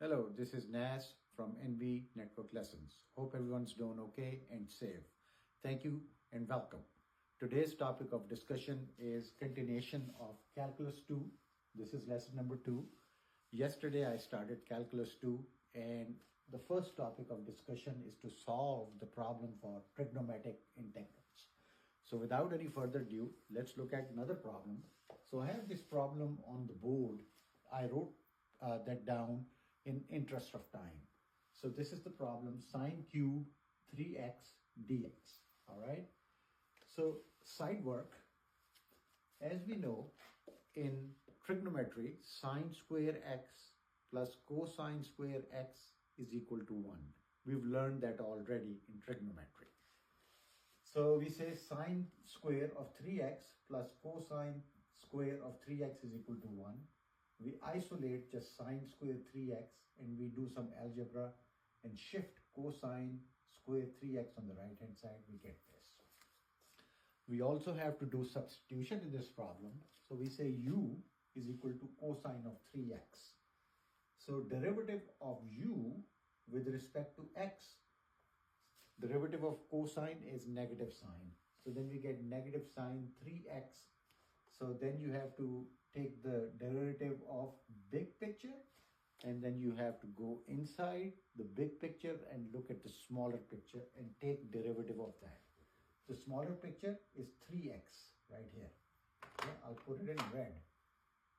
Hello, this is Nas from NV Network Lessons. Hope everyone's doing okay and safe. Thank you and welcome. Today's topic of discussion is continuation of Calculus 2. This is lesson number 2. Yesterday I started Calculus 2 and the first topic of discussion is to solve the problem for trigonometric integrals. So without any further ado, let's look at another problem. So I have this problem on the board. I wrote that down in interest of time. So this is the problem, sine cube 3x dx, all right? So side work, as we know, in trigonometry, sine square x plus cosine square x is equal to 1. We've learned that already in trigonometry. So we say sine square of 3x plus cosine square of 3x is equal to 1. We isolate just sine square 3x and we do some algebra and shift cosine square 3x on the right hand side, we get this. We also have to do substitution in this problem. So we say u is equal to cosine of 3x. So derivative of u with respect to x, derivative of cosine is negative sine. So then we get negative sine 3x. So then you have to take the derivative of big picture and then you have to go inside the big picture and look at the smaller picture and take derivative of that. The smaller picture is 3x right here. Okay, I'll put it in red.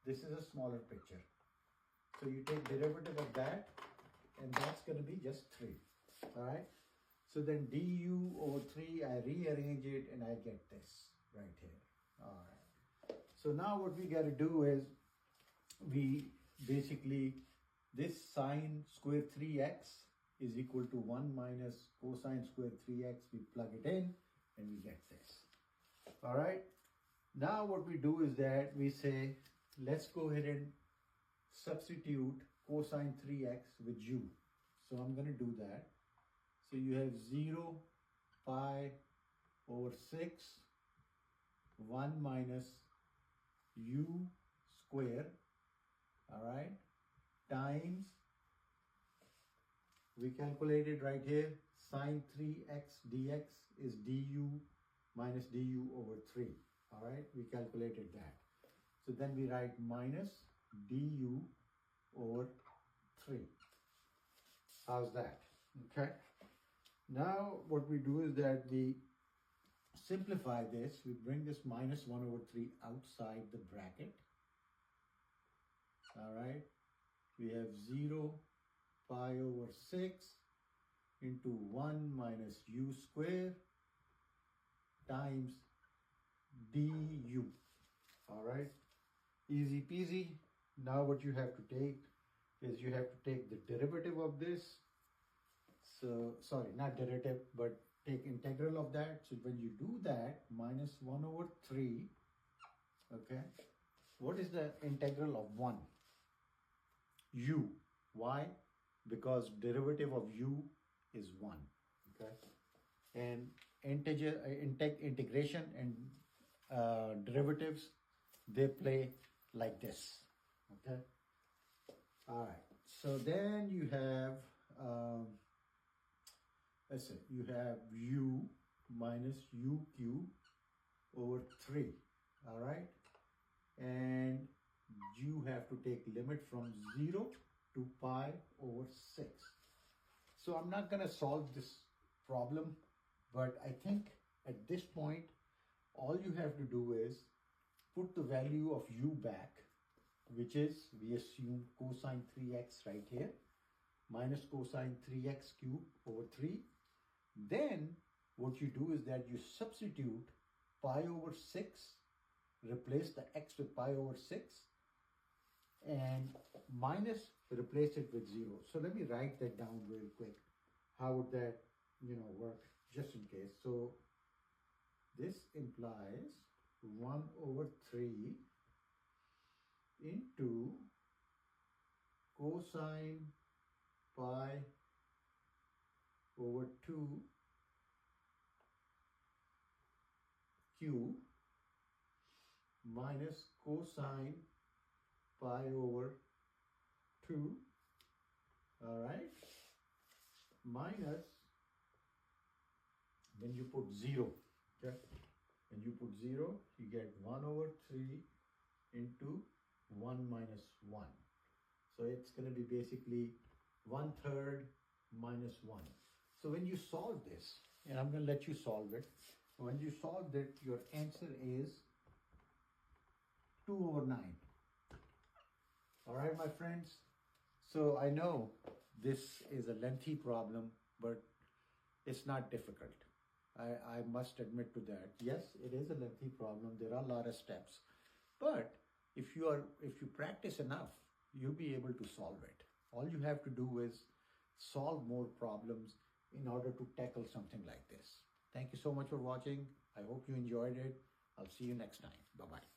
This is a smaller picture. So you take derivative of that and that's going to be just 3. All right. So then du over 3, I rearrange it and I get this right here. All right. So now what we got to do is we basically, this sine square 3x is equal to 1 minus cosine square 3x. We plug it in and we get this. All right. Now what we do is that we say, let's go ahead and substitute cosine 3x with u. So I'm going to do that. So you have 0 pi over 6, 1 minus u square, all right, times, we calculated right here, sine 3x dx is du minus du over 3, all right, we calculated that. So then we write minus du over 3. How's that? Okay. Now what we do is that we simplify this. We bring this minus 1 over 3 outside the bracket. All right. We have 0 pi over 6 into 1 minus u square times du. All right. Easy peasy. Now what you have to take is you have to take the derivative of this. So, sorry, not derivative, but take integral of that. So when you do that, minus 1 over 3, okay, what is the integral of 1? U. Why? Because derivative of u is 1, okay? And integration and derivatives, they play like this, okay? All right, so then you have, let's say you have u minus u cube over 3, all right? And you have to take limit from 0 to pi over 6. So I'm not going to solve this problem, but I think at this point, all you have to do is put the value of u back, which is, we assume cosine 3x right here, minus cosine 3x cube over 3. Then what you do is that you substitute pi over 6, replace the x with pi over 6, and minus, replace it with 0. So let me write that down real quick. How would that, work, just in case. So this implies 1 over 3 into cosine pi over 2 cube minus cosine pi over 2 all right, minus when you put 0, okay? When you put 0, you get 1 over 3 into 1 minus 1. So it's going to be basically 1/3 minus 1. So when you solve this, and I'm going to let you solve it, when you solve it, your answer is 2 over 9. All right, my friends. So I know this is a lengthy problem, but it's not difficult. I must admit to that. Yes, it is a lengthy problem. There are a lot of steps, but if you practice enough, you'll be able to solve it. All you have to do is solve more problems in order to tackle something like this. Thank you so much for watching. I hope you enjoyed it. I'll see you next time. Bye-bye.